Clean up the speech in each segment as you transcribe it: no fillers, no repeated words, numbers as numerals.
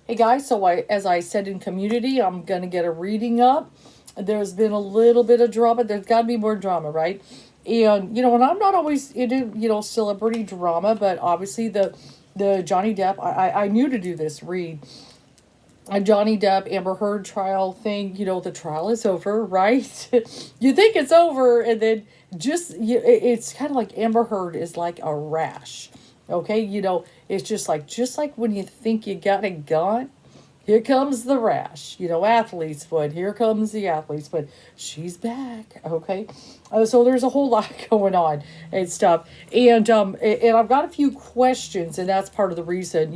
Hey guys, so as I said in community, I'm gonna get a reading up. There's been a little bit of drama. There's got to be more drama, right? And and I'm not always into celebrity drama, but obviously the Johnny Depp. I knew to do this read. A Johnny Depp Amber Heard trial thing. The trial is over, right? You think it's over, and then it's kind of like Amber Heard is like a rash. Okay, it's just like when you think you got it gone, here comes the rash. Athlete's foot. Here comes the athlete's foot. She's back. Okay, so there's a whole lot going on and stuff, and I've got a few questions, and that's part of the reason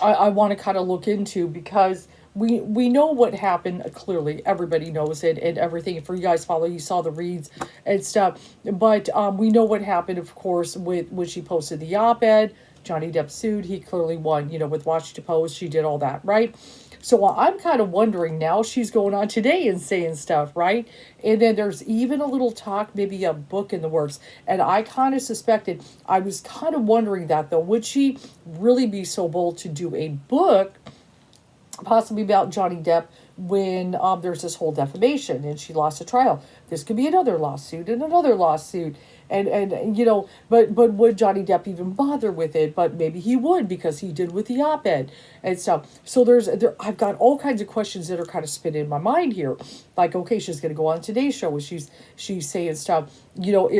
I want to kind of look into, because we know what happened. Clearly everybody knows it and everything. For you guys follow, you saw the reads and stuff, but we know what happened, of course, with when she posted the op-ed. Johnny Depp sued. He clearly won, with Washington Post. She did all that, right? So I'm kind of wondering now, she's going on today and saying stuff, right? And then there's even a little talk, maybe a book in the works. And I kind of suspected, I was kind of wondering that though, would she really be so bold to do a book possibly about Johnny Depp when there's this whole defamation and she lost a trial? This could be another lawsuit and another lawsuit. And but would Johnny Depp even bother with it? But maybe he would, because he did with the op-ed and stuff. So I've got all kinds of questions that are kind of spinning in my mind here. Like, okay, she's going to go on Today's Show, and she's saying stuff,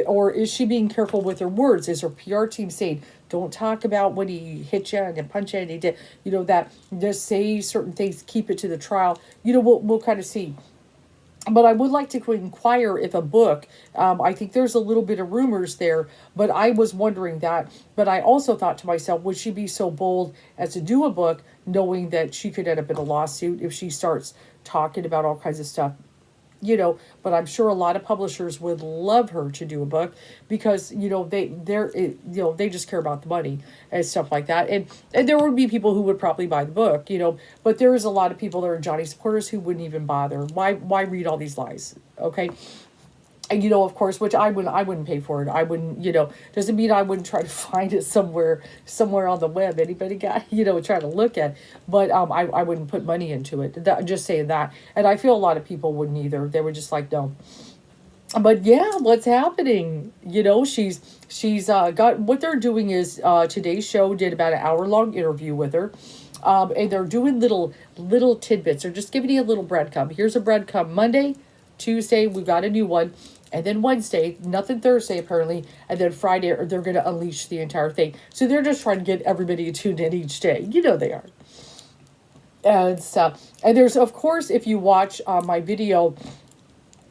or is she being careful with her words? Is her PR team saying, don't talk about when he hit you and punch you and he did, that, just say certain things, keep it to the trial. We'll kind of see. But I would like to inquire if a book, I think there's a little bit of rumors there, but I was wondering that. But I also thought to myself, would she be so bold as to do a book, knowing that she could end up in a lawsuit if she starts talking about all kinds of stuff? But I'm sure a lot of publishers would love her to do a book, because they just care about the money and stuff like that, and there would be people who would probably buy the book, but there is a lot of people that are Johnny supporters who wouldn't even bother. Why read all these lies? Okay. And, of course, which I wouldn't pay for it. I wouldn't, doesn't mean I wouldn't try to find it somewhere on the web. Anybody got, try to look at, but I wouldn't put money into it. Just saying that. And I feel a lot of people wouldn't either. They were just like, no. But yeah, what's happening? She's got, what they're doing is, Today's Show did about an hour-long interview with her. And they're doing little tidbits. They're just giving you a little breadcrumb. Here's a breadcrumb. Monday, Tuesday, we've got a new one. And then Wednesday, nothing Thursday apparently, and then Friday, they're going to unleash the entire thing. So they're just trying to get everybody tuned in each day. They are. And stuff. And there's, of course, if you watch my video,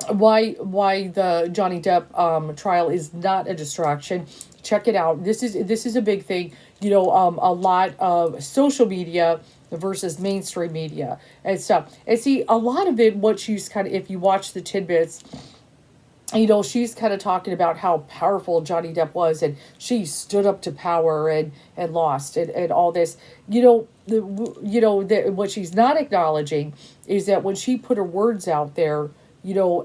why the Johnny Depp trial is not a distraction. Check it out. This is a big thing. A lot of social media versus mainstream media and stuff. And see, a lot of it, what she's kind of, if you watch the tidbits, she's kind of talking about how powerful Johnny Depp was, and she stood up to power and lost and all this. What she's not acknowledging is that when she put her words out there,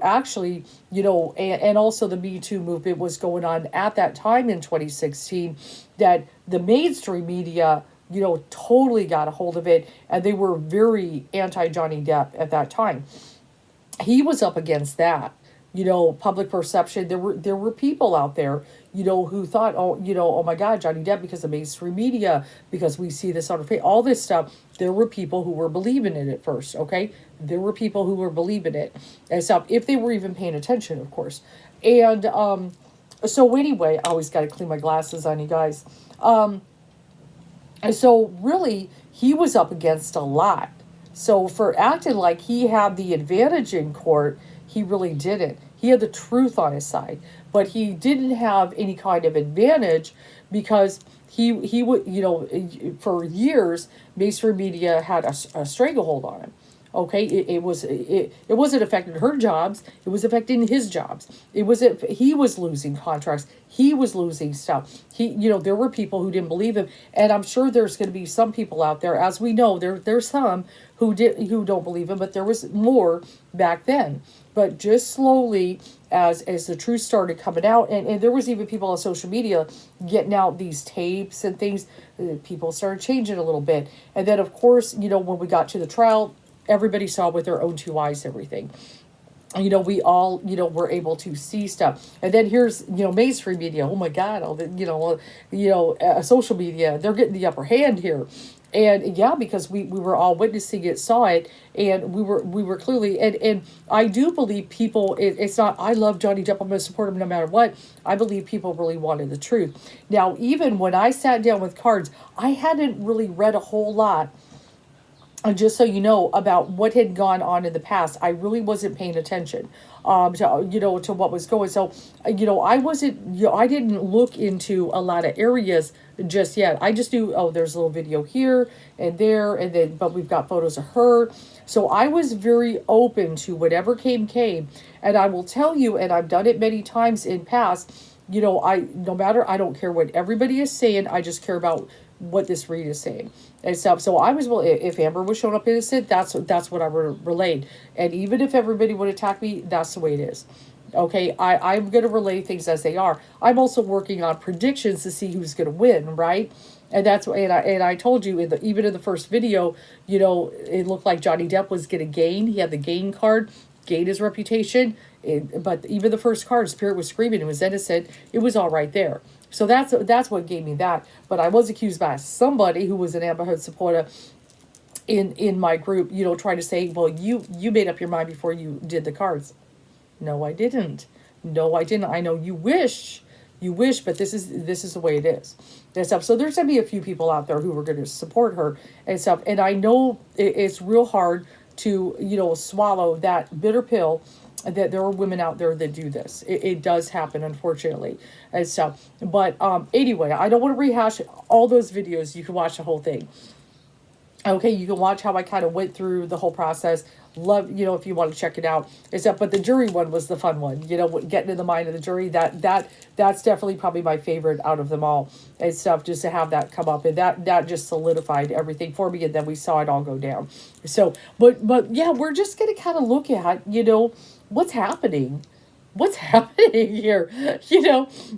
actually, and also the Me Too movement was going on at that time in 2016, that the mainstream media, totally got a hold of it, and they were very anti-Johnny Depp at that time. He was up against that. Public perception. There were people out there, who thought, oh my God, Johnny Depp, because of mainstream media, because we see this on her face, all this stuff. There were people who were believing it at first, okay? There were people who were believing it and stuff, if they were even paying attention, of course. And so anyway, I always got to clean my glasses on, you guys. And so really, he was up against a lot. So for acting like he had the advantage in court, he really didn't. He had the truth on his side, but he didn't have any kind of advantage, because he would, for years, mainstream media had a stranglehold on him. Okay, it wasn't affecting her jobs. It was affecting his jobs. He was losing contracts. He was losing stuff. There were people who didn't believe him, and I'm sure there's going to be some people out there, as we know, there's some who don't believe him, but there was more back then. But just slowly, as the truth started coming out, and there was even people on social media getting out these tapes and things, people started changing a little bit. And then, of course, when we got to the trial, everybody saw with their own two eyes everything. We all, were able to see stuff. And then here's, mainstream media. Oh my God, all the, social media, they're getting the upper hand here. And yeah, because we were all witnessing it, saw it, and we were clearly, and I do believe people, it's not, I love Johnny Depp, I'm going to support him no matter what. I believe people really wanted the truth. Now, even when I sat down with cards, I hadn't really read a whole lot, just so you know, about what had gone on in the past. I really wasn't paying attention to what was going. So, I wasn't, I didn't look into a lot of areas just yet. I just knew, oh, there's a little video here and there, and then, but we've got photos of her. So I was very open to whatever came. And I will tell you, and I've done it many times in past, I don't care what everybody is saying. I just care about what this read is saying and stuff. So I was, well, if Amber was showing up innocent, that's what I relayed. And even if everybody would attack me, that's the way it is. Okay, I'm going to relay things as they are. I'm also working on predictions to see who's going to win, right? And that's, and I told you, even in the first video, it looked like Johnny Depp was going to gain. He had the gain card, gain his reputation. But even the first card, Spirit was screaming, it was innocent. It was all right there. So that's what gave me that. But I was accused by somebody who was an Amber Heard supporter in my group, trying to say, well, you made up your mind before you did the cards. No, I didn't. I know you wish, but this is the way it is. And stuff. So there's going to be a few people out there who are going to support her and stuff. And I know it's real hard to, swallow that bitter pill that there are women out there that do this. It does happen, unfortunately, and stuff. But anyway, I don't want to rehash all those videos. You can watch the whole thing. Okay, you can watch how I kind of went through the whole process. Love, if you want to check it out. But the jury one was the fun one. Getting in the mind of the jury, that's definitely probably my favorite out of them all and stuff. Just to have that come up, and that just solidified everything for me. And then we saw it all go down. So, but yeah, we're just gonna kind of look at what's happening. What's happening here,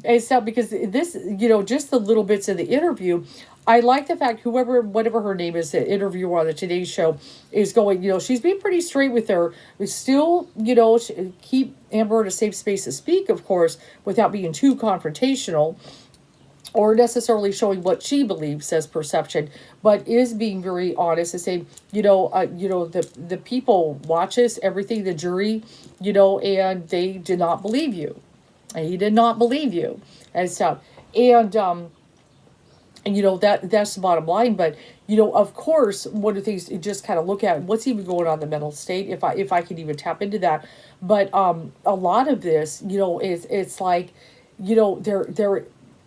and stuff, because this, just the little bits of the interview, I like the fact whatever her name is, the interviewer on the Today Show is going, she's being pretty straight with her. We still, keep Amber in a safe space to speak, of course, without being too confrontational or necessarily showing what she believes as perception, but is being very honest and saying, the people watch this, everything, the jury, and they did not believe you. And he did not believe you and stuff. And that's the bottom line. But, of course, one of the things you just kind of look at, what's even going on in the mental state, if I could even tap into that. But a lot of this, it's like,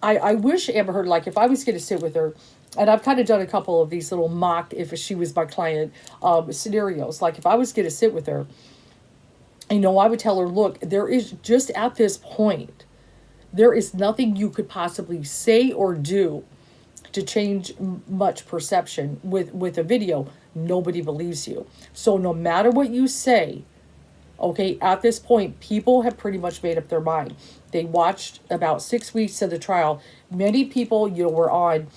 I wish Amber Heard, like, if I was going to sit with her, and I've kind of done a couple of these little mock, if she was my client, scenarios. Like, if I was going to sit with her, I would tell her, look, there is just at this point, there is nothing you could possibly say or do to change much perception with a video. Nobody believes you. So no matter what you say, okay, at this point, people have pretty much made up their mind. They watched about 6 weeks of the trial. Many people, were on,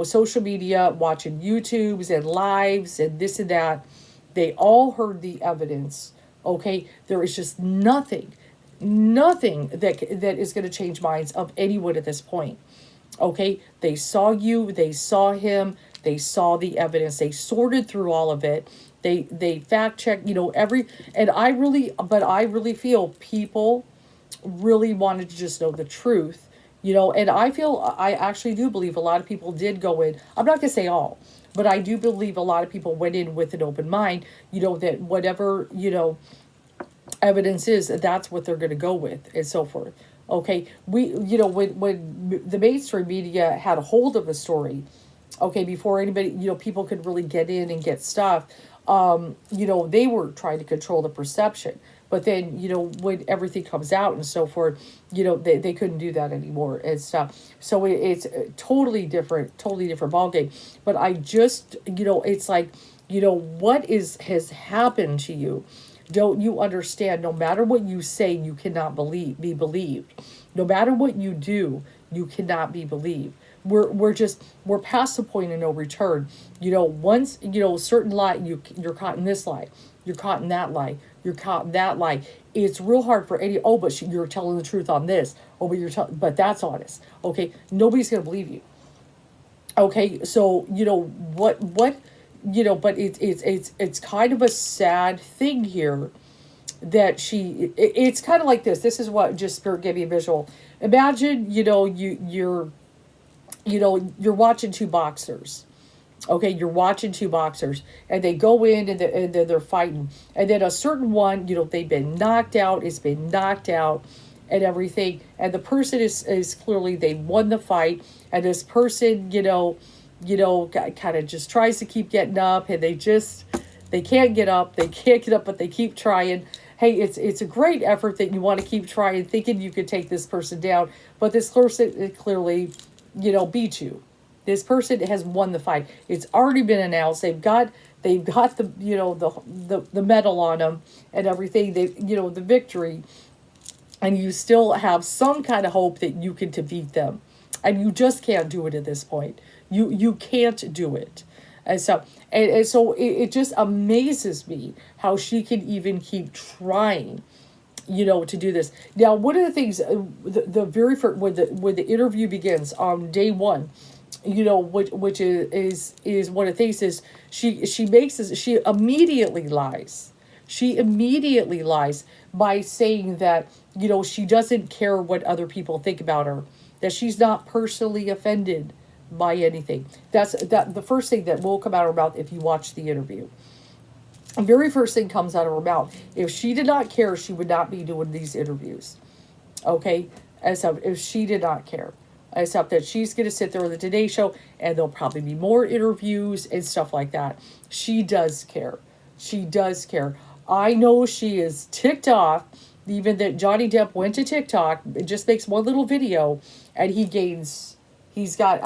social media, watching YouTubes and lives and this and that. They all heard the evidence, okay? There is just nothing that is going to change minds of anyone at this point, okay? They saw you, they saw him, they saw the evidence, they sorted through all of it. They fact check, and I really feel people really wanted to just know the truth, and I actually do believe a lot of people did go in. I'm not going to say all, but I do believe a lot of people went in with an open mind, that whatever, evidence is, that's what they're going to go with and so forth. Okay. We, when the mainstream media had a hold of the story, Okay, before anybody, people could really get in and get stuff. They were trying to control the perception. But then, when everything comes out and so forth, they couldn't do that anymore and stuff. So it's a totally different ballgame. But I just, it's like, what has happened to you? Don't you understand? No matter what you say, you cannot be believed. No matter what you do, you cannot be believed. We're past the point of no return. Once certain lie, you're caught in this lie, you're caught in that lie, you're caught in that lie. It's real hard for any. Oh, but you're telling the truth on this. Oh, but that's honest. Okay, nobody's gonna believe you. Okay, so what. But it's kind of a sad thing here that it's kind of like this. This is what just Spirit gave me a visual. Imagine, you're watching two boxers. Okay, you're watching two boxers, and they go in and they're fighting, and then a certain one, they've been knocked out, it's been knocked out, and everything, and the person is clearly they won the fight, and this person, kind of just tries to keep getting up, and they can't get up, but they keep trying. Hey, it's a great effort that you want to keep trying, thinking you could take this person down, but this person clearly, beat you. This person has won the fight. It's already been announced. They've got the the medal on them and everything. They the victory, and you still have some kind of hope that you can defeat them, and you just can't do it at this point. You can't do it. And so it just amazes me how she can even keep trying, to do this. Now, one of the things, the very first, when the interview begins on day one, which is one of the things is she makes this, she immediately lies. She immediately lies by saying that, she doesn't care what other people think about her, that she's not personally offended by anything. That's the first thing that will come out of her mouth if you watch the interview. The very first thing comes out of her mouth. If she did not care, she would not be doing these interviews. Okay? If she did not care. Except that she's going to sit there on the Today Show and there'll probably be more interviews and stuff like that. She does care. She does care. I know she is ticked off, even that Johnny Depp went to TikTok, it just makes one little video, and I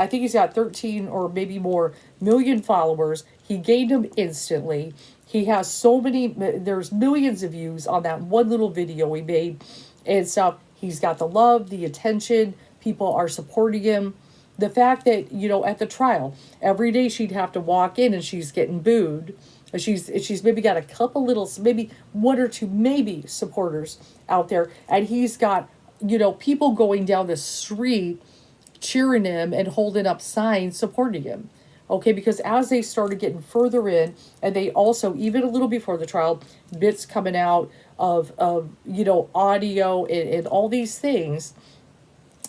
think he's got 13 or maybe more million followers. He gained them instantly. He has there's millions of views on that one little video he made. And so he's got the love, the attention. People are supporting him. The fact that, at the trial, every day she'd have to walk in and she's getting booed. And she's maybe got a couple little, maybe one or two, maybe supporters out there. And he's got, people going down the street cheering him and holding up signs supporting him. Okay, because as they started getting further in, and they also, even a little before the trial, bits coming out of audio and all these things,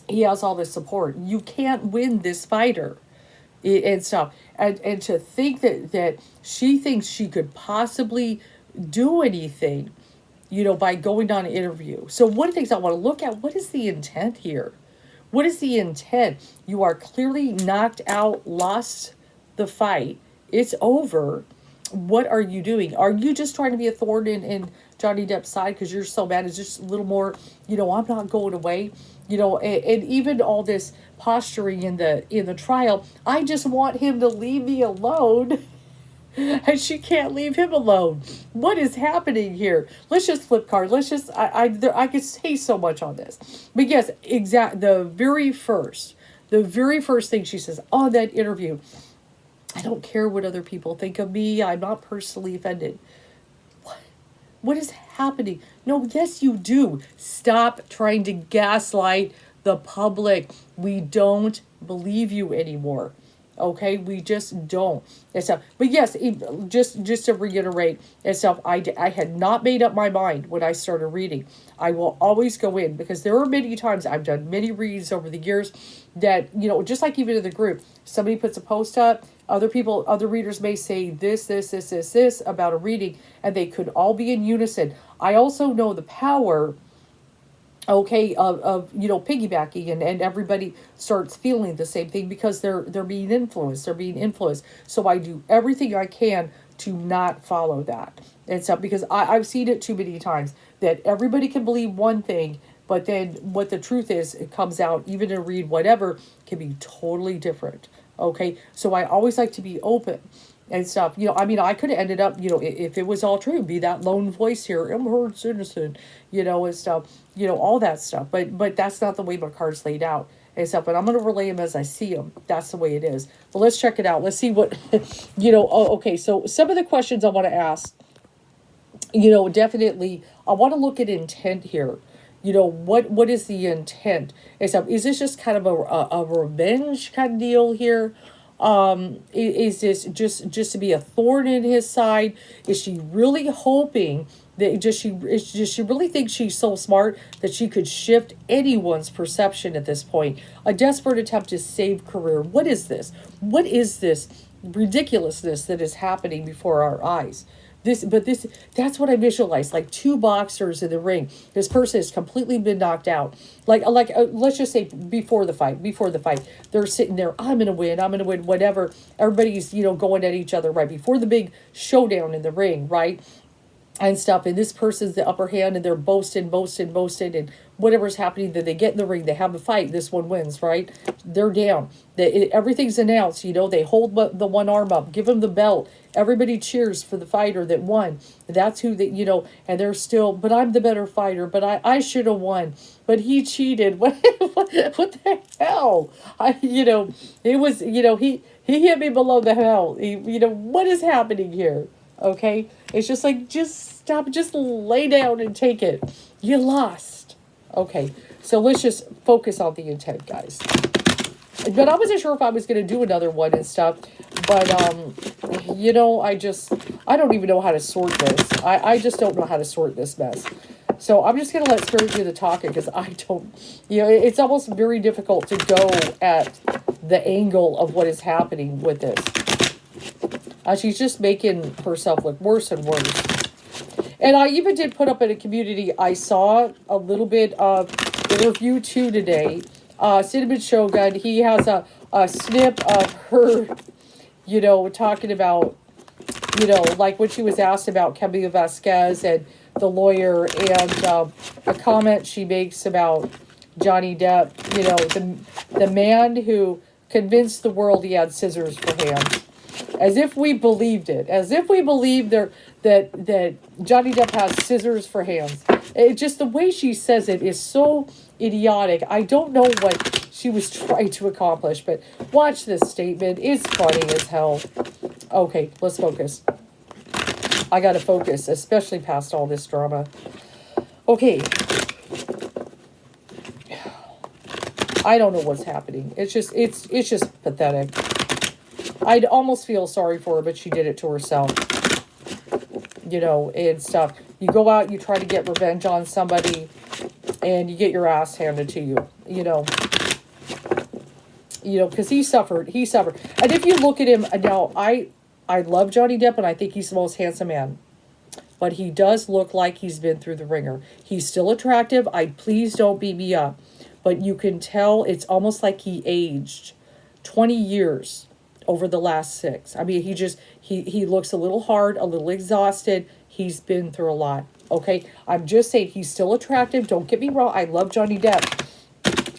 he has all this support. You can't win this fighter and stuff. And to think that she thinks she could possibly do anything, by going on an interview. So one of the things I want to look at, what is the intent here? What is the intent? You are clearly knocked out, lost the fight. It's over. What are you doing? Are you just trying to be a thorn in Johnny Depp's side because you're so mad? It's just a little more, I'm not going away. And even all this posturing in the trial, I just want him to leave me alone. And she can't leave him alone. What is happening here? Let's just flip cards. Let's just, I could say so much on this. But yes, the very first thing she says on that interview, I don't care what other people think of me. I'm not personally offended. What is happening? No, yes, you do. Stop trying to gaslight the public. We don't believe you anymore. Okay, we just don't. And so, but yes, just to reiterate, and so I had not made up my mind when I started reading. I will always go in because there are many times I've done many reads over the years that, just like even in the group, somebody puts a post up, other readers may say this about a reading, and they could all be in unison. I also know the power okay, of piggybacking, and everybody starts feeling the same thing because they're being influenced, so I do everything I can to not follow that. And so because I've seen it too many times that everybody can believe one thing, but then what the truth is, it comes out, even to read whatever, can be totally different. Okay, so I always like to be open and stuff. I mean, I could have ended up, if it was all true, be that lone voice here, I'm a herd citizen, and stuff, all that stuff. But that's not the way my cards laid out and stuff. But I'm going to relay them as I see them. That's the way it is. But let's check it out. Let's see what, okay. So some of the questions I want to ask, definitely, I want to look at intent here. What is the intent? Is this just kind of a revenge kind of deal here? Is this just to be a thorn in his side? Is she really hoping that does she really think she's so smart that she could shift anyone's perception at this point? A desperate attempt to save career. What is this? What is this ridiculousness that is happening before our eyes? That's what I visualize, like two boxers in the ring. This person has completely been knocked out. Let's just say before the fight, they're sitting there, I'm going to win, whatever. Everybody's, going at each other right before the big showdown in the ring, right? And stuff, and this person's the upper hand, and they're boasting, and whatever's happening, that they get in the ring, they have a fight, this one wins, right? They're down. Everything's announced, they hold the one arm up, give them the belt, everybody cheers for the fighter that won. That's who and they're still, but I'm the better fighter, but I should have won, but he cheated. What the hell? It was, he hit me below the belt. What is happening here? Okay, it's just like, just stop, just lay down and take it. You lost. Okay, so let's just focus on the intent, guys. But I wasn't sure if I was going to do another one and stuff. But, I don't even know how to sort this. I just don't know how to sort this mess. So I'm just going to let Spirit do the talking, because I don't, it's almost very difficult to go at the angle of what is happening with this. She's just making herself look worse and worse. And I even did put up in a community, I saw a little bit of the review too today. Cinnamon Shogun, he has a snip of her, talking about, like when she was asked about Camila Vasquez and the lawyer, and a comment she makes about Johnny Depp, the man who convinced the world he had scissors for hands. As if we believed it. As if we believed that Johnny Depp has scissors for hands. Just the way she says it is so idiotic. I don't know what she was trying to accomplish, but watch this statement. It's funny as hell. Okay, let's focus. I gotta focus, especially past all this drama. Okay. I don't know what's happening. It's just pathetic. I'd almost feel sorry for her, but she did it to herself. And stuff. You go out, you try to get revenge on somebody, and you get your ass handed to you. Because he suffered. And if you look at him, now, I love Johnny Depp, and I think he's the most handsome man. But he does look like he's been through the ringer. He's still attractive. Please don't beat me up. But you can tell it's almost like he aged 20 years over the last 6. I mean, he looks a little hard, a little exhausted. He's been through a lot. Okay, I'm just saying he's still attractive. Don't get me wrong. I love Johnny Depp,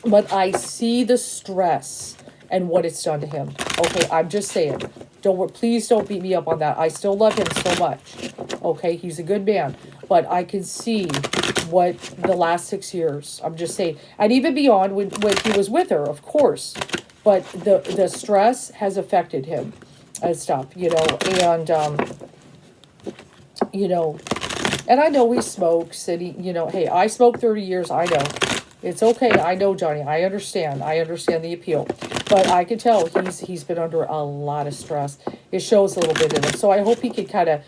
but I see the stress and what it's done to him. Okay, I'm just saying. Please don't beat me up on that. I still love him so much. Okay, he's a good man, but I can see what the last 6 years. I'm just saying, and even beyond when he was with her, of course. But the stress has affected him and stuff, and, and I know he smokes, and hey, I smoked 30 years, I know. It's okay, I know, Johnny, I understand the appeal. But I can tell he's been under a lot of stress. It shows a little bit in him. So I hope he can kind of,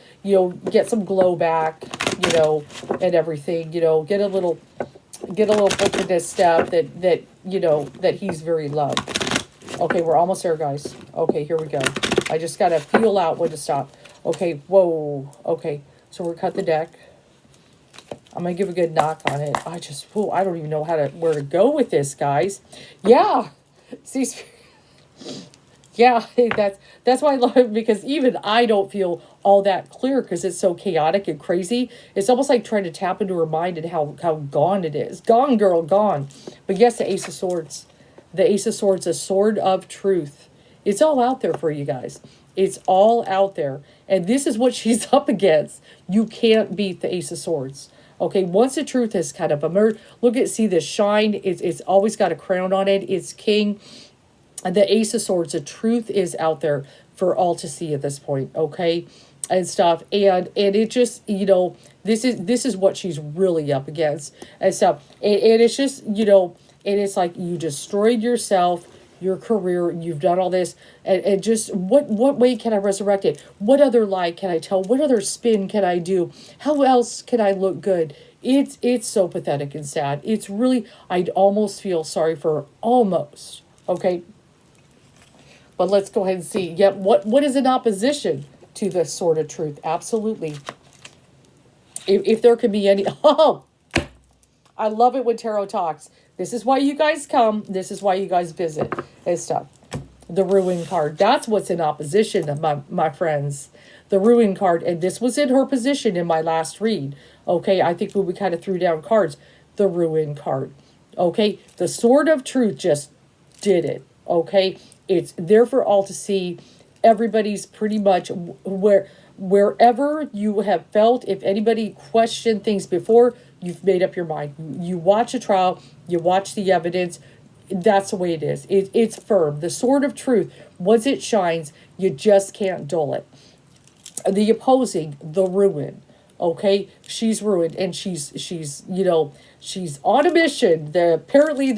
get some glow back, and everything, get a little openness step that he's very loved. Okay, we're almost there, guys. Okay, here we go. I just got to feel out when to stop. Okay, whoa. Okay, so we're cut the deck. I'm going to give a good knock on it. I don't even know where to go with this, guys. Yeah. See, yeah, that's why I love it, because even I don't feel all that clear because it's so chaotic and crazy. It's almost like trying to tap into her mind and how gone it is. Gone, girl, gone. But yes, the Ace of Swords. The Ace of Swords, a sword of truth. It's all out there for you guys. It's all out there. And this is what she's up against. You can't beat the Ace of Swords. Okay, once the truth has kind of emerged, see the shine. It's always got a crown on it. It's king. The Ace of Swords, the truth is out there for all to see at this point, okay, and stuff, and it just, this is what she's really up against and stuff, and it's just, and it's like you destroyed yourself, your career, you've done all this, and just what way can I resurrect it? What other lie can I tell? What other spin can I do? How else can I look good? It's so pathetic and sad. It's really, I'd almost feel sorry for her, almost, okay. But let's go ahead and see. Yep, what is in opposition to this sword of truth? Absolutely. If there could be any... Oh! I love it when tarot talks. This is why you guys come. This is why you guys visit and stuff. The Ruin card. That's what's in opposition, my friends. The Ruin card. And this was in her position in my last read. Okay, I think when we kind of threw down cards. The Ruin card. Okay, the sword of truth just did it. Okay, it's there for all to see. Everybody's pretty much wherever you have felt, if anybody questioned things before, you've made up your mind. You watch a trial, you watch the evidence. That's the way it is. It's firm. The sword of truth, once it shines, you just can't dull it. The opposing, the ruin. Okay, she's ruined, and she's she's on a mission. Apparently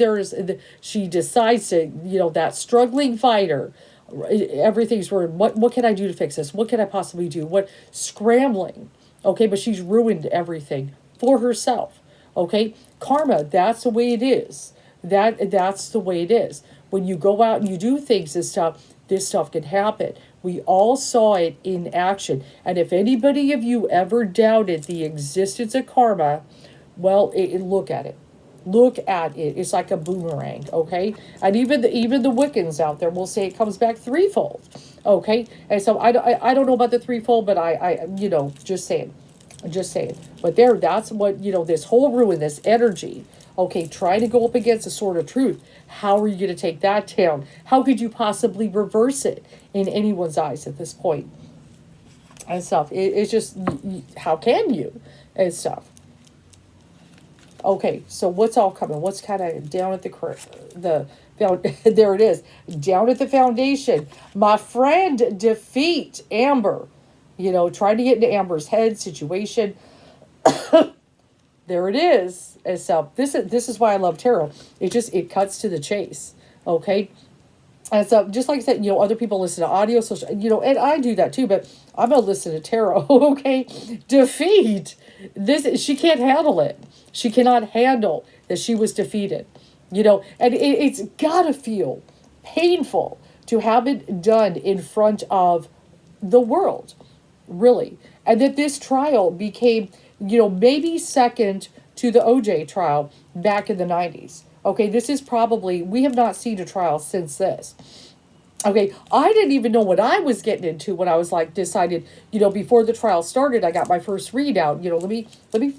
she decides to, that struggling fighter, everything's ruined. What can I do to fix this? What can I possibly do? What scrambling? Okay, but she's ruined everything for herself. Okay, karma. That's the way it is. That's the way it is. When you go out and you do things and stuff, this stuff can happen. We all saw it in action. And if anybody of you ever doubted the existence of karma, well, look at it. Look at it. It's like a boomerang, okay? And even the Wiccans out there will say it comes back threefold, okay? And so I don't know about the threefold, but I just saying. But that's what, this whole ruin, this energy, okay, trying to go up against the sword of truth. How are you going to take that down? How could you possibly reverse it in anyone's eyes at this point? And stuff. It's just, how can you? And stuff. Okay, so what's all coming? What's kind of down at there it is. Down at the foundation. My friend, defeat Amber. Trying to get into Amber's head situation. There it is. And so this is why I love tarot. It cuts to the chase. Okay. And so just like I said, other people listen to audio, so and I do that too, but I'm gonna listen to tarot. Okay. Defeat. She can't handle it. She cannot handle that she was defeated. And it's gotta feel painful to have it done in front of the world. Really. And that this trial became, maybe second to the OJ trial back in the 90s. Okay, this is we have not seen a trial since this. Okay, I didn't even know what I was getting into when I was decided, before the trial started, I got my first readout. Let me,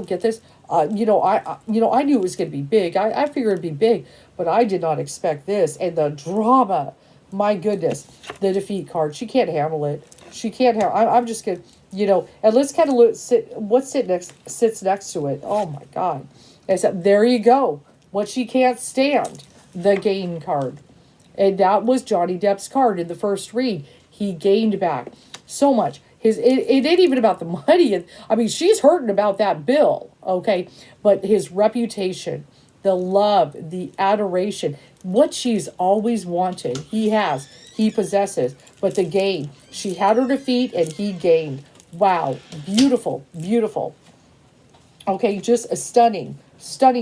get this. I knew it was going to be big. I figured it'd be big, but I did not expect this. And the drama, my goodness, the defeat card, she can't handle it. She can't handle. I'm just gonna, and let's kind of look. What sits next to it? Oh my God! Except there you go. What she can't stand, the gain card, and that was Johnny Depp's card in the first read. He gained back so much. It ain't even about the money. I mean, she's hurting about that bill, okay? But his reputation, the love, the adoration, what she's always wanted, he possesses. But the gain, she had her defeat and he gained. Wow, beautiful, beautiful. Okay, just a stunning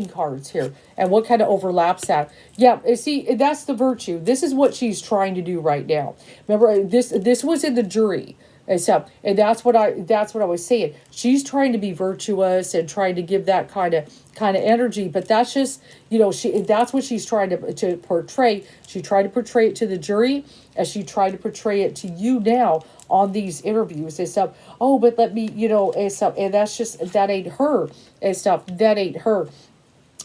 cards here. And what kind of overlaps that? Yeah, see, that's the virtue. This is what she's trying to do right now. Remember, this was in the jury And that's what I was saying. She's trying to be virtuous and trying to give that kind of energy, but that's just, that's what she's trying to portray. She tried to portray it to the jury, as she tried to portray it to you now on these interviews and stuff. Oh, but let me, and stuff. And that ain't her and stuff. That ain't her.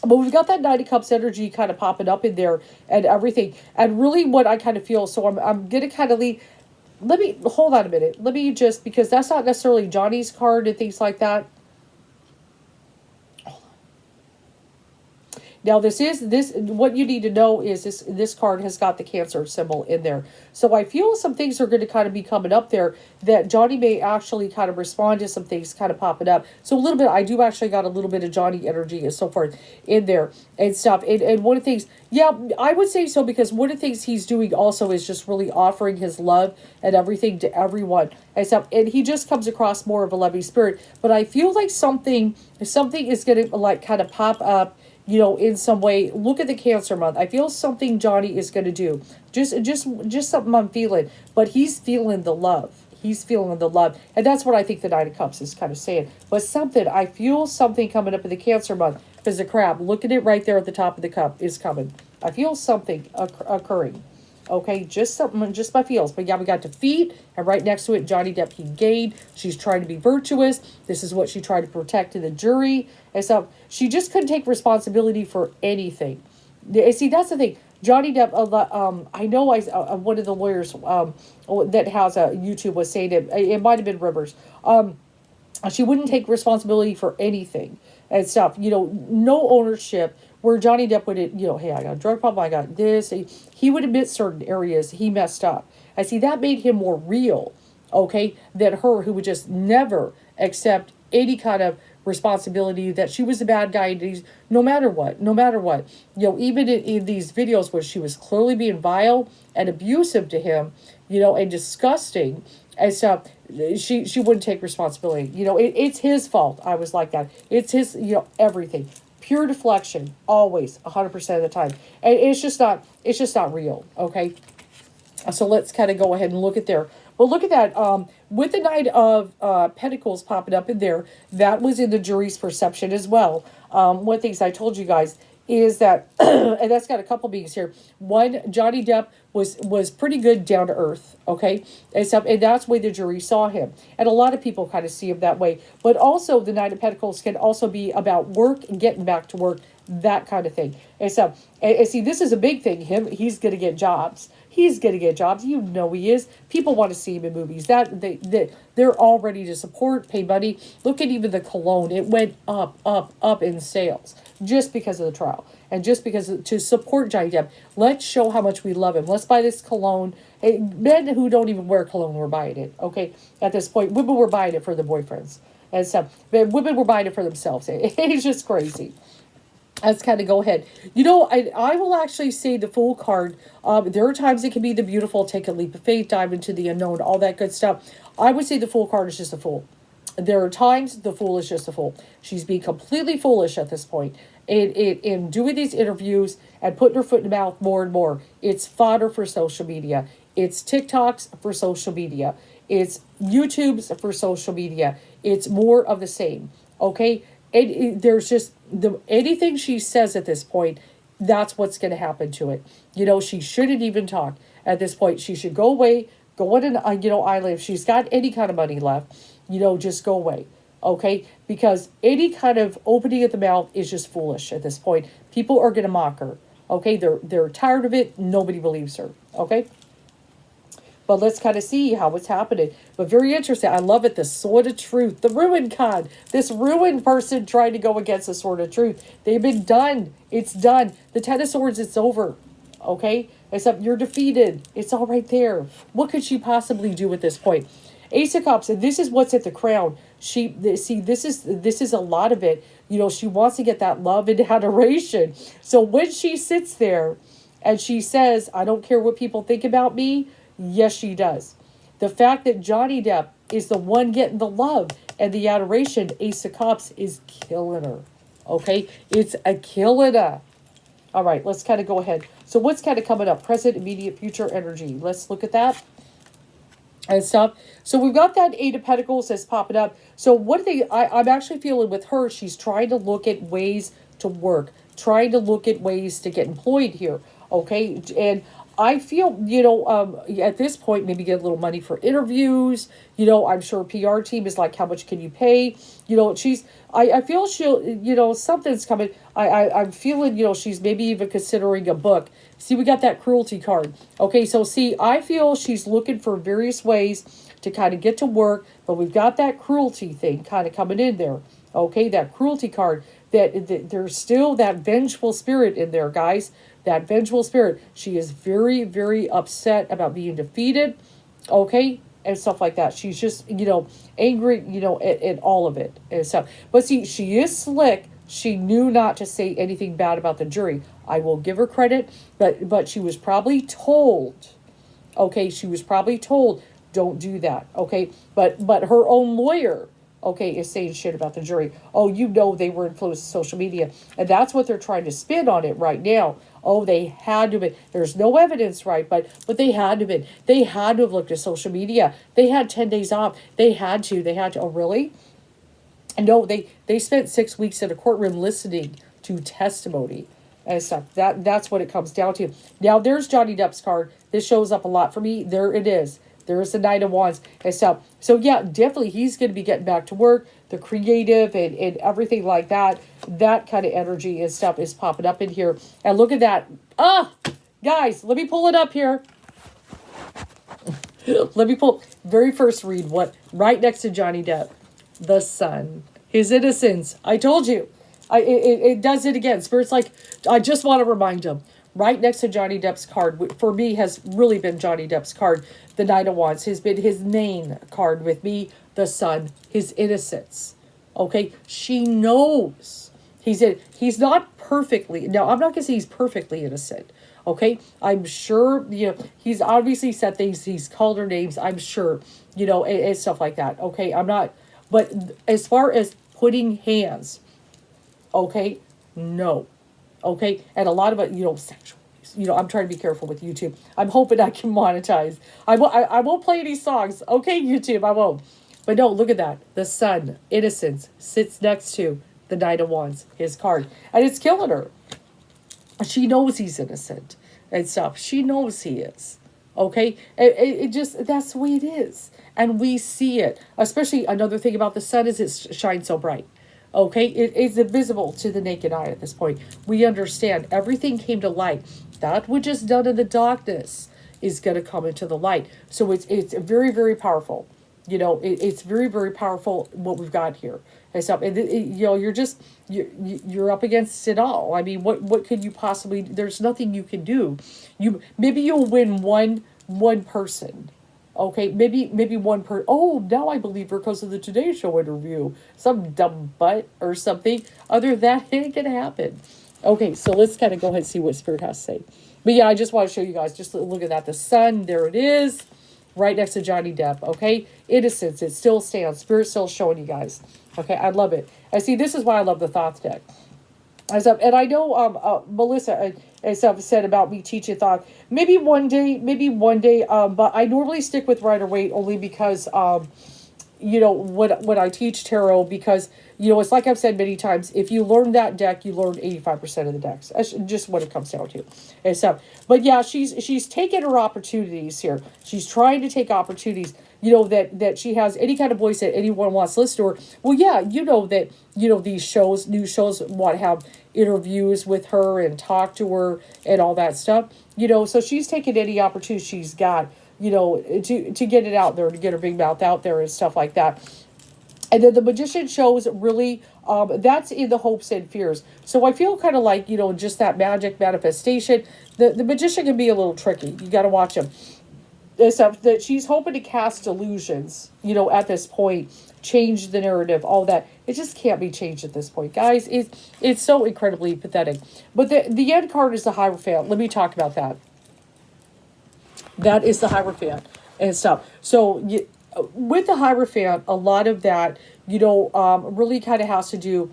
But we've got that Nine of Cups energy kind of popping up in there and everything. And really what I kind of feel, so I'm going to kind of leave. Let me, hold on a minute. Let me just, because that's not necessarily Johnny's card and things like that. Now, what you need to know is this card has got the Cancer symbol in there. So I feel some things are going to kind of be coming up there that Johnny may actually kind of respond to some things kind of popping up. So a little bit, I do actually got a little bit of Johnny energy and so forth in there and stuff. And one of the things, yeah, I would say so, because one of the things he's doing also is just really offering his love and everything to everyone and stuff. And he just comes across more of a loving spirit. But I feel like something is going to like kind of pop up, in some way. Look at the Cancer month. I feel something Johnny is going to do. Just something I'm feeling. But he's feeling the love. He's feeling the love. And that's what I think the Nine of Cups is kind of saying. But I feel something coming up in the Cancer month. Because the crab, look at it right there at the top of the cup, is coming. I feel something occurring. Okay, just something, just my feels. But yeah, we got defeat, and right next to it, Johnny Depp, he gained. She's trying to be virtuous. This is what she tried to protect to the jury. And so she just couldn't take responsibility for anything. See, that's the thing. Johnny Depp, I know one of the lawyers that has a YouTube was saying it might have been Rivers. She wouldn't take responsibility for anything and stuff. No ownership. Where Johnny Depp would, hey, I got a drug problem, I got this. He would admit certain areas he messed up. I see that made him more real, okay, than her, who would just never accept any kind of responsibility that she was a bad guy, no matter what. Even in these videos where she was clearly being vile and abusive to him, and disgusting and stuff, she wouldn't take responsibility. It's his fault. I was like that. It's his, everything. Pure deflection, always, 100% of the time. And it's just not real, okay? So let's kind of go ahead and look at there. Well, look at that. With the Knight of Pentacles popping up in there, that was in the jury's perception as well. One of the things I told you guys is that, and that's got a couple meanings here. One, Johnny Depp was pretty good, down to earth, okay? And that's the way the jury saw him. And a lot of people kind of see him that way. But also, the Knight of Pentacles can also be about work and getting back to work, that kind of thing. And see, this is a big thing. He's going to get jobs. He's going to get jobs. He is. People want to see him in movies. They're all ready to support, pay money. Look at even the cologne. It went up in sales just because of the trial. And just because to support Johnny Depp. Let's show how much we love him. Let's buy this cologne. Hey, men who don't even wear cologne were buying it, okay? At this point, women were buying it for their boyfriends. And stuff. Women were buying it for themselves. It's just crazy. Let's kind of go ahead. I will actually say the Fool card. There are times it can be the beautiful, take a leap of faith, dive into the unknown, all that good stuff. I would say the Fool card is just a fool. There are times the Fool is just a fool. She's being completely foolish at this point. In doing these interviews and putting her foot in the mouth more and more. It's fodder for social media. It's TikToks for social media. It's YouTubes for social media. It's more of the same. Okay? There's just anything she says at this point, that's what's going to happen to it. She shouldn't even talk at this point. She should go away, go on an island. If she's got any kind of money left, just go away. Okay? Because any kind of opening of the mouth is just foolish at this point. People are going to mock her. Okay? They're tired of it. Nobody believes her. Okay? But let's kind of see how it's happening. But very interesting. I love it. The Sword of Truth. The Ruin card. This ruined person trying to go against the Sword of Truth. They've been done. It's done. The Ten of Swords, it's over. Okay? Except you're defeated. It's all right there. What could she possibly do at this point? Ace of Cups. And this is what's at the crown. This is a lot of it. She wants to get that love and adoration. So when she sits there and she says, I don't care what people think about me. Yes, she does. The fact that Johnny Depp is the one getting the love and the adoration, Ace of Cups, is killing her. Okay? It's a killing her. All right, let's kind of go ahead. So what's kind of coming up? Present, immediate, future energy. Let's look at that. and stuff. So we've got that Eight of Pentacles that's popping up. So what I'm actually feeling with her, she's trying to look at ways to work, trying to look at ways to get employed here. Okay. And I feel, at this point, maybe get a little money for interviews. I'm sure PR team is like, how much can you pay? I feel she'll, something's coming. I'm feeling, she's maybe even considering a book. See, we got that cruelty card. Okay, so see, I feel she's looking for various ways to kind of get to work, but we've got that cruelty thing kind of coming in there. Okay, that cruelty card. That there's still that vengeful spirit in there, guys. That vengeful spirit. She is very, very upset about being defeated. Okay, and stuff like that. She's just, angry, at all of it and stuff. But see, she is slick. She knew not to say anything bad about the jury. I will give her credit, but she was probably told. Okay, she was probably told, don't do that. Okay, but her own lawyer, okay, is saying shit about the jury. Oh, they were influenced by social media, and that's what they're trying to spin on it right now. Oh, they had to have been. There's no evidence, right? But they had to have been. They had to have looked at social media. They had 10 days off. They had to. Oh, really? And no, they spent 6 weeks in a courtroom listening to testimony and stuff. That's what it comes down to. Now, there's Johnny Depp's card. This shows up a lot for me. There it is. There is the Knight of Wands and stuff. So, yeah, definitely he's going to be getting back to work. The creative and everything like that. That kind of energy and stuff is popping up in here. And look at that. Guys, let me pull it up here. Let me pull. Very first read. What? Right next to Johnny Depp. The Sun. His innocence. I told you. It does it again. Spirit's like, I just want to remind him. Right next to Johnny Depp's card, for me, has really been Johnny Depp's card. The Knight of Wands has been his main card with me. The Sun. His innocence. Okay? She knows. He's not perfectly. Now, I'm not going to say he's perfectly innocent. Okay? I'm sure, he's obviously said things. He's called her names. I'm sure, and stuff like that. Okay? I'm not. But as far as putting hands, okay, no. Okay? And a lot of it, sexual abuse. I'm trying to be careful with YouTube. I'm hoping I can monetize. I won't play any songs. Okay, YouTube, I won't. But no, look at that. The Sun, innocence, sits next to the Knight of Wands, his card. And it's killing her. She knows he's innocent and stuff. She knows he is. Okay? It just, that's the way it is. And we see it. Especially another thing about the sun is it shines so bright. Okay? It's invisible to the naked eye at this point. We understand everything came to light. That which is done in the darkness is going to come into the light. So it's very, very powerful. It's very, very powerful what we've got here. And stuff. And you're up against it all. I mean, what could you possibly, there's nothing you can do. Maybe you'll win one person. Okay, maybe one now I believe her because of the Today Show interview. Some dumb butt or something. Other than that, it ain't gonna happen. Okay, so let's kind of go ahead and see what Spirit has to say. But yeah, I just want to show you guys, just look at that. The Sun, there it is. Right next to Johnny Depp, okay? Innocence, it still stands. Spirit's still showing you guys. Okay, I love it. And see, this is why I love the Thoughts deck. And I know Melissa and stuff said about me teaching thought. Maybe one day, but I normally stick with Rider-Waite only because, when I teach tarot, because, it's like I've said many times, if you learn that deck, you learn 85% of the decks. That's just what it comes down to. And stuff. But yeah, she's taking her opportunities here. She's trying to take opportunities. That she has any kind of voice that anyone wants to listen to her. Well, yeah, that, these new shows want to have interviews with her and talk to her and all that stuff. So she's taking any opportunity she's got, to get it out there, to get her big mouth out there and stuff like that. And then the Magician shows really, that's in the hopes and fears. So I feel kind of like, just that magic manifestation. The Magician can be a little tricky. You got to watch him. Stuff that she's hoping to cast illusions, at this point, change the narrative, all that. It just can't be changed at this point, guys. It's so incredibly pathetic. But the end card is the Hierophant. Let me talk about that. That is the Hierophant and stuff. So with the Hierophant, a lot of that, really kind of has to do,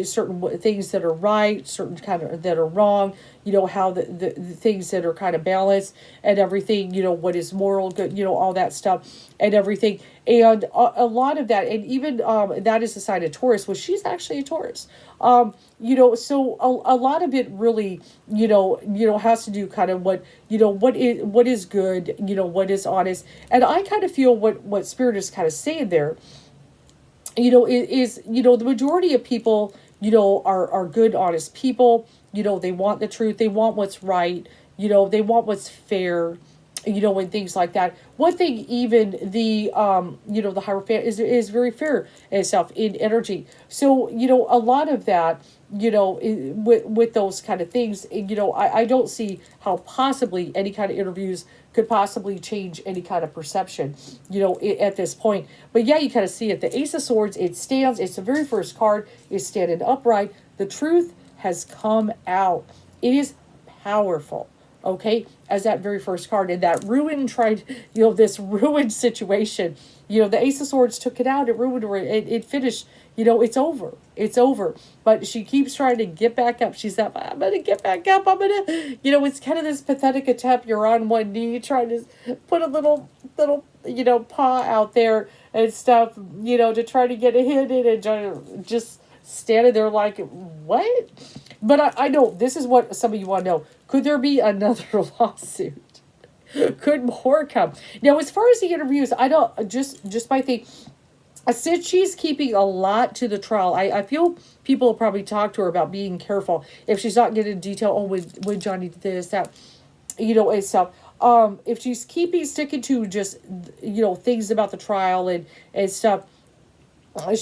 certain things that are right, certain kind of that are wrong, how the things that are kind of balanced and everything, what is moral, good, all that stuff and everything. And a lot of that, and even that is a sign of Taurus, well, she's actually a Taurus. So a lot of it really, has to do kind of what is good, what is honest. And I kind of feel what Spirit is kind of saying there, the majority of people, are good, honest people. They want the truth. They want what's right. They want what's fair, and things like that. One thing, even the Hierophant is very fair itself in energy. So, a lot of that, with those kind of things, I don't see how possibly any kind of interviews could possibly change any kind of perception, at this point. But yeah, you kind of see it. The Ace of Swords, it stands, it's the very first card, is standing upright. The truth has come out. It is powerful. Okay, as that very first card, and that ruin this ruined situation, the Ace of Swords took it out, it ruined her, it finished, it's over, but she keeps trying to get back up. She's like, I'm gonna get back up, it's kind of this pathetic attempt. You're on one knee trying to put a little paw out there and stuff, to try to get a hit in, and just standing there like, what? But I know this is what some of you want to know. Could there be another lawsuit? Could more come? Now, as far as the interviews, I don't, just my thing, since she's keeping a lot to the trial, I feel people will probably talk to her about being careful. If she's not getting detail, when Johnny did this, that, and stuff. If she's sticking to just, things about the trial and stuff, I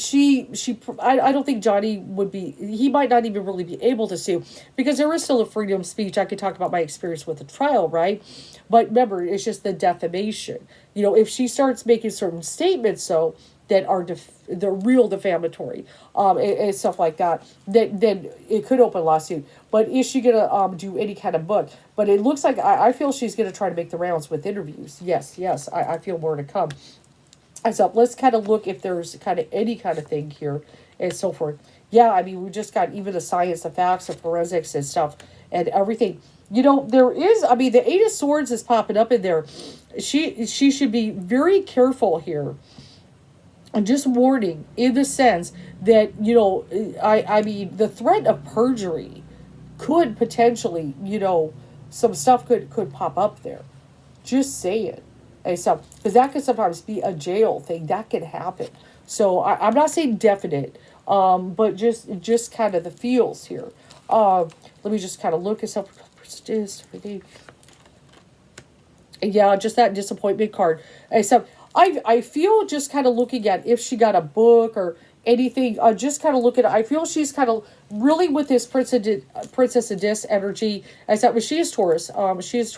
don't think Johnny would be, he might not even really be able to sue, because there is still a freedom of speech. I could talk about my experience with the trial, right? But remember, it's just the defamation. If she starts making certain statements, so that are the real defamatory, and stuff like that, then it could open a lawsuit. But is she gonna do any kind of book? But it looks like I feel she's gonna try to make the rounds with interviews. Yes, I feel more to come. So let's kind of look if there's kind of any kind of thing here and so forth. Yeah, I mean, we just got even the science, the facts, the forensics and stuff and everything. There is, I mean, the Eight of Swords is popping up in there. She should be very careful here. And just warning in the sense that, I mean, the threat of perjury could potentially, some stuff could pop up there. Just say it. And stuff, because that could sometimes be a jail thing. That could happen. So I'm not saying definite, but just kind of the feels here. Let me just kind of look this up. Yeah, just that disappointment card. And so I feel just kind of looking at if she got a book or anything, just kind of look at it. I feel she's kind of really with this Princess of Dis energy, as that she is Taurus. Is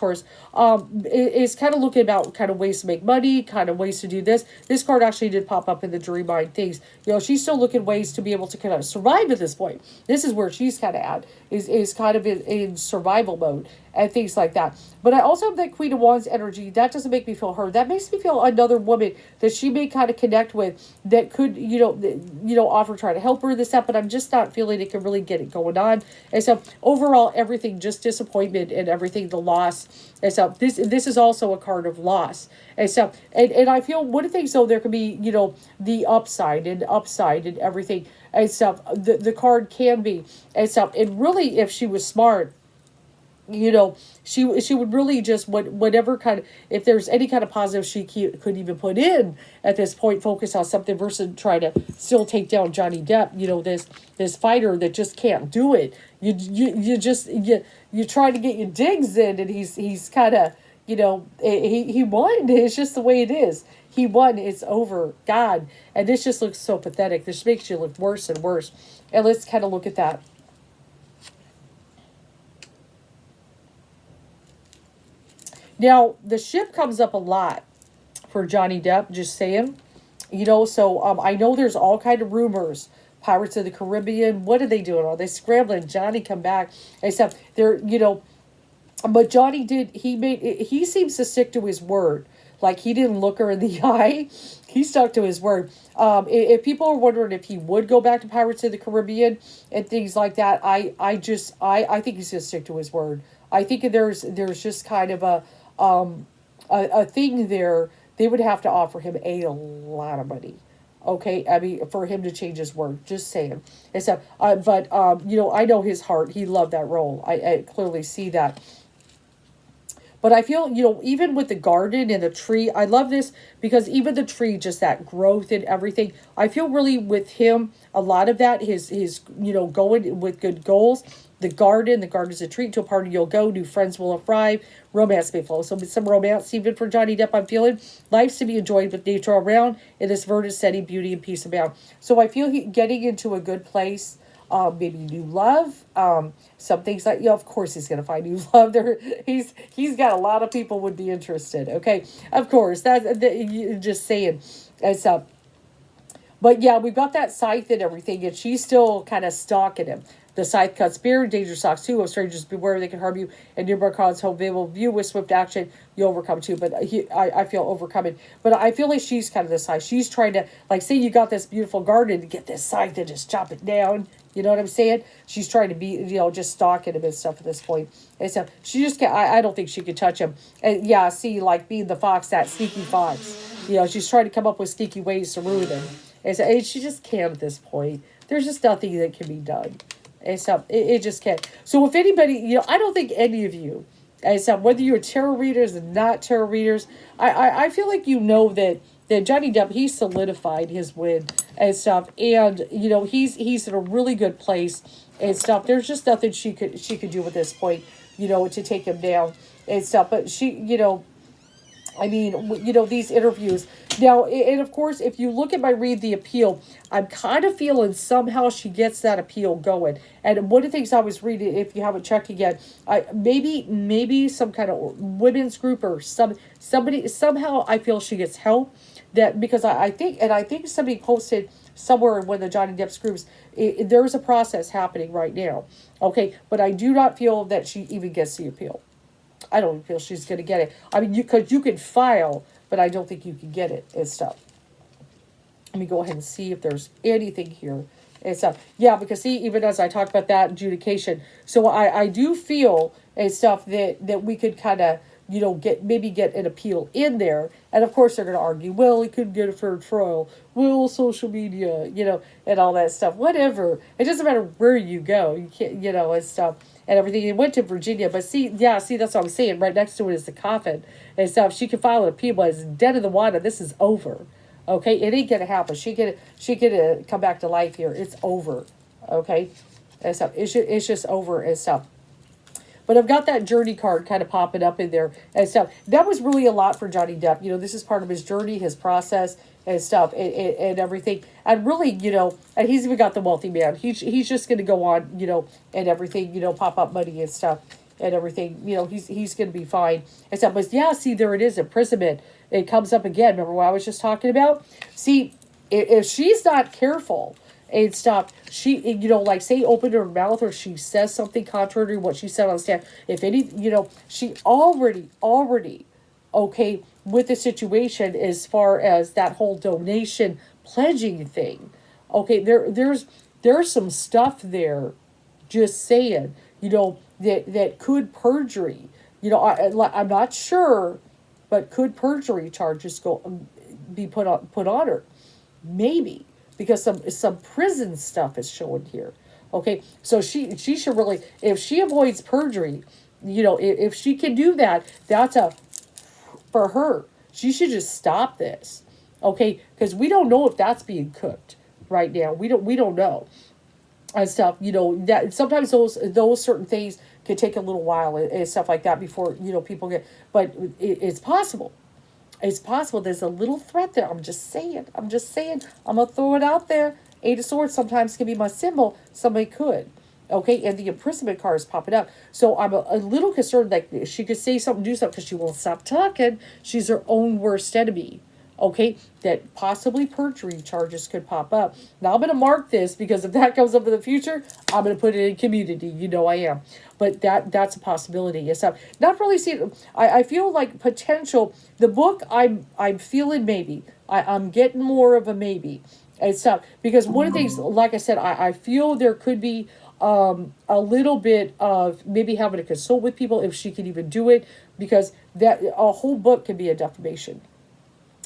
kind of looking about kind of ways to make money, kind of ways to do this. This card actually did pop up in the Dream Mind things. She's still looking ways to be able to kind of survive at this point. This is where she's kind of at, is kind of in survival mode and things like that. But I also have that Queen of Wands energy. That doesn't make me feel her. That makes me feel another woman that she may kind of connect with that could, offer, try to help her, this, that, but I'm just not feeling it can really get it going on. And so overall, everything, just disappointment and everything, the loss. And so this is also a card of loss. And so, and I feel one of the things, though, there could be, the upside and everything and stuff. The card can be and stuff. And really, if she was smart, she would really just whatever kind of, if there's any kind of positive she could even put in at this point, focus on something versus try to still take down Johnny Depp. This fighter that just can't do it. You try to get your digs in, and he's kind of he won. It's just the way it is. He won. It's over. God, and this just looks so pathetic. This makes you look worse and worse. And let's kind of look at that. Now, the ship comes up a lot for Johnny Depp, just saying. So I know there's all kind of rumors. Pirates of the Caribbean, what are they doing? Are they scrambling? Johnny come back and stuff. They're, but Johnny he seems to stick to his word. Like, he didn't look her in the eye. He stuck to his word. If people are wondering if he would go back to Pirates of the Caribbean and things like that, I think he's gonna stick to his word. I think there's just kind of a thing there. They would have to offer him a lot of money. Okay, I mean, for him to change his word, just saying. And so, but I know his heart. He loved that role. I clearly see that. But I feel, even with the garden and the tree, I love this because even the tree, just that growth and everything, I feel really with him, a lot of that, his going with good goals. The garden's a treat. To a party you'll go, new friends will arrive, romance may flow. So with some romance, even for Johnny Depp, I'm feeling life's to be enjoyed with nature around, in this verdant, steady beauty and peace abound. So I feel he getting into a good place. Maybe new love. Some things like, of course he's gonna find new love. There, he's got a lot of people would be interested. Okay, of course just saying. And so, but yeah, we've got that scythe and everything, and she's still kind of stalking him. The scythe cuts spear, danger stalks too. Of strangers beware, they can harm you. And nearby crowds hope they will view with swift action. You overcome too. But I feel overcoming. But I feel like she's kind of the scythe. She's trying to, like, say you got this beautiful garden, to get this scythe and just chop it down. You know what I'm saying? She's trying to be, just stalking him and stuff at this point. And so she just can't, I don't think she could touch him. And yeah, see, like being the fox, that sneaky fox. She's trying to come up with sneaky ways to ruin him. And so she just can't at this point. There's just nothing that can be done. And so it just can't. So if anybody, I don't think any of you, and so whether you're tarot readers and not tarot readers, I feel like that Johnny Depp, he solidified his win and stuff, and he's in a really good place and stuff. There's just nothing she could do at this point, to take him down and stuff. But I mean, these interviews. Now, and of course, if you look at my read the appeal, I'm kind of feeling somehow she gets that appeal going. And one of the things I was reading, if you haven't checked again, maybe some kind of women's group or somebody, somehow I feel she gets help. That because I think somebody posted somewhere in one of the Johnny Depp's groups, there's a process happening right now. Okay, but I do not feel that she even gets the appeal. I don't feel she's going to get it. I mean, because you can file, but I don't think you can get it and stuff. Let me go ahead and see if there's anything here and stuff. Yeah, because see, even as I talk about that adjudication, so I do feel and stuff that we could kind of, get an appeal in there. And of course they're going to argue, well, he couldn't get a fair trial. Well, social media, and all that stuff. Whatever. It doesn't matter where you go. You can't, and stuff. And everything. It went to Virginia, but see, that's what I'm saying. Right next to it is the coffin and stuff. She can file an appeal, but it's dead in the water. This is over. Okay, it ain't gonna happen. She could come back to life here. It's over. Okay, and stuff. It's just over and stuff. But I've got that journey card kind of popping up in there and stuff. That was really a lot for Johnny Depp. This is part of his journey, his process and stuff and everything. And really, and he's even got the wealthy man. He's just going to go on, and everything, pop up money and stuff and everything. He's going to be fine and stuff. But yeah, see, there it is, imprisonment. It comes up again. Remember what I was just talking about? See, if she's not careful and stuff, she, like say open her mouth or she says something contrary to what she said on stand. If any, she already, okay, with the situation as far as that whole donation pledging thing. Okay, there's some stuff there, just saying, that could perjury. I'm not sure, but could perjury charges be put on her? Maybe. Because some prison stuff is showing here. Okay, so she should really, if she avoids perjury, if she can do that, that's for her. She should just stop this. Okay, because we don't know if that's being cooked right now. We don't know and stuff. That sometimes those certain things could take a little while and stuff like that before people get. But it's possible. It's possible there's a little threat there. I'm just saying. I'm going to throw it out there. Eight of Swords sometimes can be my symbol. Somebody could. Okay, and the imprisonment card is popping up. So I'm a little concerned that she could say something, do something, because she won't stop talking. She's her own worst enemy. Okay, that possibly perjury charges could pop up. Now I'm going to mark this because if that comes up in the future, I'm going to put it in community. You know I am, but that's a possibility. Yes, I'm not really seeing. I feel like potential. The book I'm feeling maybe. I'm getting more of a maybe. And stuff because one of the things, like I said, I feel there could be a little bit of maybe having to consult with people if she could even do it because that a whole book could be a defamation.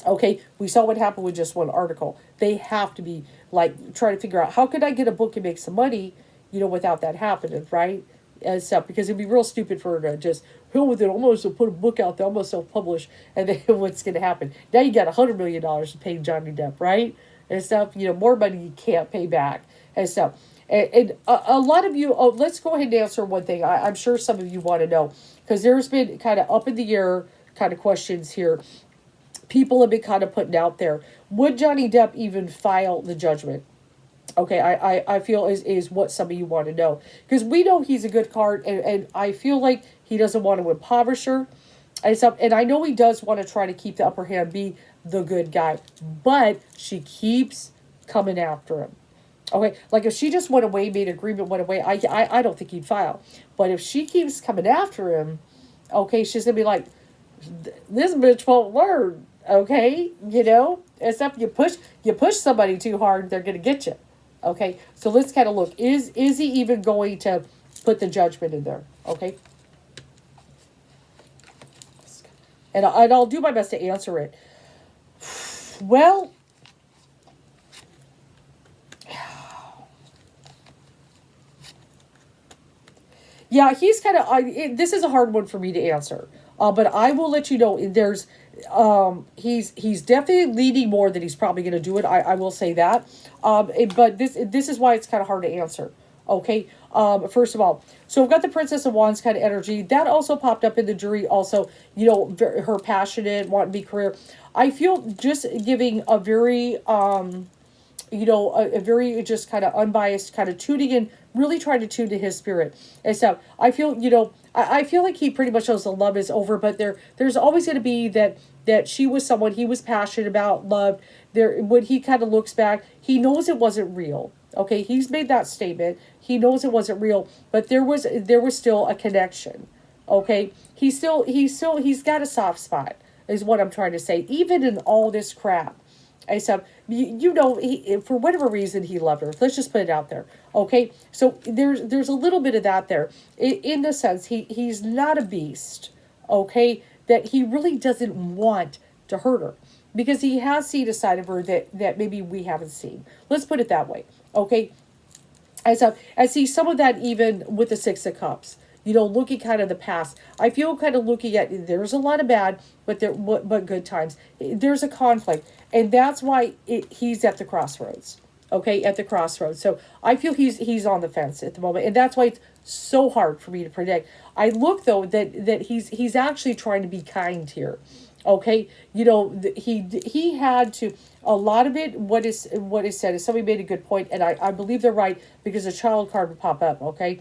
Okay, we saw what happened with just one article. They have to be like trying to figure out how could I get a book and make some money, without that happening, right? And stuff because it'd be real stupid for her to just hell with it. I'm going to put a book out there. I'm going to self-publish, and then what's going to happen? Now you got $100 million to pay Johnny Depp, right? And stuff. More money you can't pay back and stuff. And a lot of you. Oh, let's go ahead and answer one thing. I'm sure some of you want to know because there's been kind of up in the air kind of questions here people have been kind of putting out there. Would Johnny Depp even file the judgment? Okay, I feel is what some of you want to know. Because we know he's a good card, and I feel like he doesn't want to impoverish her. And I know he does want to try to keep the upper hand, be the good guy. But she keeps coming after him. Okay, like if she just went away, made agreement, went away, I don't think he'd file. But if she keeps coming after him, okay, she's going to be like, this bitch won't learn. Okay, except you push somebody too hard, they're gonna get you. Okay, so let's kind of look. Is he even going to put the judgment in there? Okay, and I'll do my best to answer it. Well, yeah, he's kind of. This is a hard one for me to answer. But I will let you know. He's definitely leading more that he's probably going to do it. I will say that. But this is why it's kind of hard to answer. Okay. First of all, so we've got the Princess of Wands kind of energy that also popped up in the jury. Also, her passionate, want to be career. I feel just giving a very a very just kind of unbiased kind of tuning in, really trying to tune to his spirit and stuff. I feel, I feel like he pretty much knows the love is over, but there's always going to be that she was someone he was passionate about, loved. There, when he kind of looks back, he knows it wasn't real. Okay, he's made that statement. He knows it wasn't real, but there was still a connection. Okay, he's got a soft spot, is what I'm trying to say. Even in all this crap. Except, for whatever reason, he loved her. Let's just put it out there. Okay? So, there's a little bit of that there. In the sense, he's not a beast. Okay? That he really doesn't want to hurt her. Because he has seen a side of her that maybe we haven't seen. Let's put it that way. Okay? I see some of that even with the Six of Cups. Looking kind of the past. I feel kind of looking at, there's a lot of bad, but good times. There's a conflict. And that's why he's at the crossroads. Okay, at the crossroads. So I feel he's on the fence at the moment. And that's why it's so hard for me to predict. I look, though, that he's actually trying to be kind here. Okay, he had to, a lot of it, what is said is, somebody made a good point, and I believe they're right, because a child card would pop up, okay?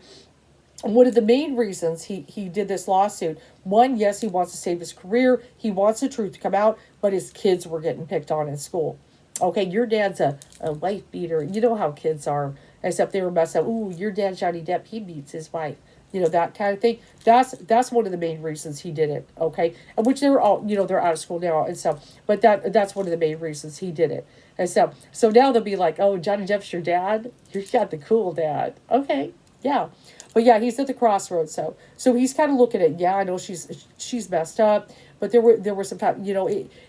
One of the main reasons he did this lawsuit, one, yes, he wants to save his career. He wants the truth to come out, but his kids were getting picked on in school. Okay, your dad's a wife beater. You know how kids are, except they were messed up. Ooh, your dad's Johnny Depp. He beats his wife. That kind of thing. That's one of the main reasons he did it. Okay, and which they're all, they're out of school now and stuff. But that's one of the main reasons he did it. And so now they'll be like, oh, Johnny Depp's your dad. You got the cool dad. Okay, yeah. But yeah, he's at the crossroads. So he's kind of looking at, yeah, I know she's messed up, but there were some time,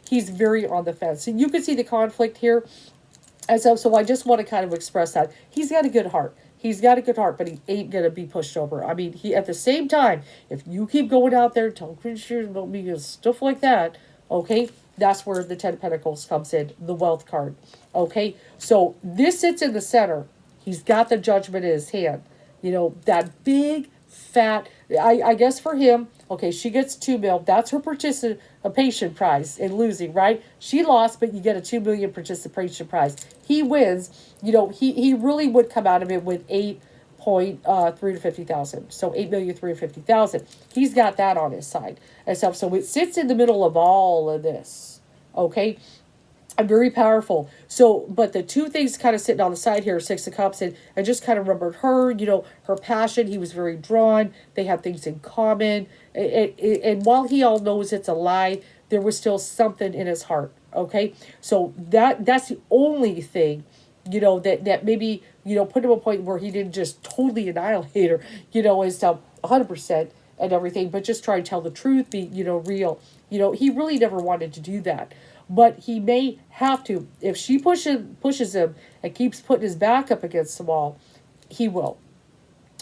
he's very on the fence. And you can see the conflict here. And so I just want to kind of express that he's got a good heart. He's got a good heart, but he ain't gonna be pushed over. I mean, he, at the same time, if you keep going out there talking shit about me and stuff like that, okay, that's where the Ten of Pentacles comes in, the wealth card. Okay, so this sits in the center. He's got the Judgment in his hand. That big, fat, I guess for him, okay, she gets $2 million. That's her participation prize in losing, right? She lost, but you get a $2 million participation prize. He wins. He really would come out of it with 8.350,000. So 8,350,000. He's got that on his side and stuff. So it sits in the middle of all of this. Okay. very powerful. So, but the two things kind of sitting on the side here, Six of Cups, and I just kind of remembered her, her passion. He was very drawn. They had things in common. And while he all knows it's a lie, there was still something in his heart. Okay. So that's the only thing, that maybe, put him a point where he didn't just totally annihilate her, is 100% and everything, but just try and tell the truth, be, real. He really never wanted to do that, but he may have to. If she pushes him and keeps putting his back up against the wall, he will.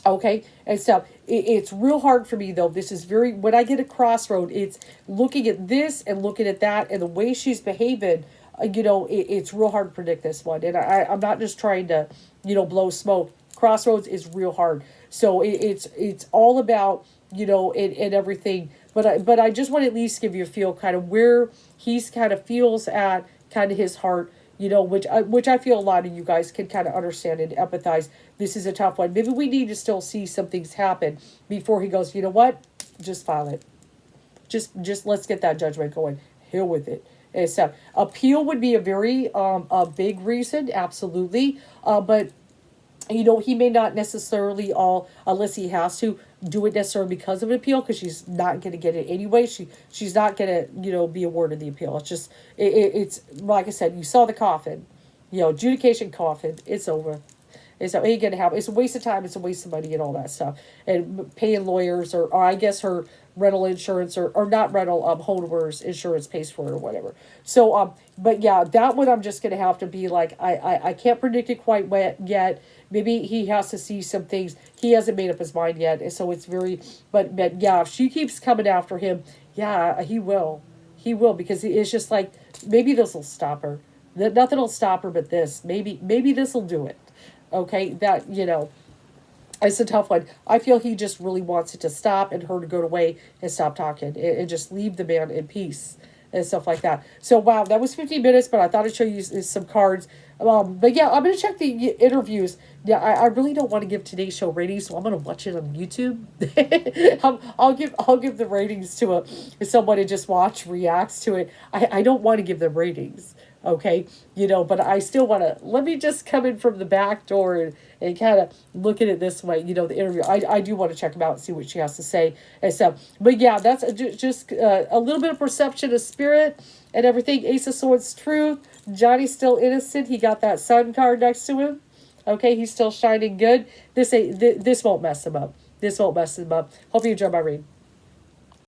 Okay, and so it's real hard for me though. This is very, when I get a crossroad, it's looking at this and looking at that and the way she's behaving. It's real hard to predict this one, and I'm not just trying to, blow smoke. Crossroads is real hard, so it's all about, and everything. But I just want to at least give you a feel kind of where he's kind of feels at, kind of his heart, which I feel a lot of you guys can kind of understand and empathize. This is a tough one. Maybe we need to still see some things happen before he goes, you know what, just file it. Just let's get that judgment going. Hell with it. And so appeal would be a very a big reason, absolutely. But he may not necessarily unless he has to do it necessarily because of an appeal, because she's not going to get it anyway. She's not going to, be awarded the appeal. It's just, it's like I said, you saw the coffin, adjudication coffin, it's over. It's not ain't going to happen. It's a waste of time. It's a waste of money and all that stuff. And paying lawyers or I guess her rental insurance or not rental, homeowner's insurance pays for it or whatever. So, but yeah, that one I'm just going to have to be like, I can't predict it quite yet. Maybe he has to see some things. He hasn't made up his mind yet. And so it's very, but yeah, if she keeps coming after him, yeah, he will. He will, because it's just like, maybe this will stop her. Nothing will stop her but this. Maybe this will do it. Okay, that, it's a tough one. I feel he just really wants it to stop and her to go away and stop talking and just leave the man in peace and stuff like that. So, wow, that was 15 minutes, but I thought I'd show you some cards. But yeah, I'm going to check the interviews. Yeah, I really don't want to give today's show ratings, so I'm going to watch it on YouTube. I'll give the ratings to someone to just watch, reacts to it. I don't want to give them ratings. Okay, but I still want to, let me just come in from the back door and kind of look at it this way, the interview. I do want to check them out and see what she has to say and stuff. But yeah, that's just a little bit of perception of spirit and everything. Ace of Swords, truth. Johnny's still innocent. He got that sun card next to him. Okay, he's still shining good. This won't mess him up. This won't mess him up. Hope you enjoy my read.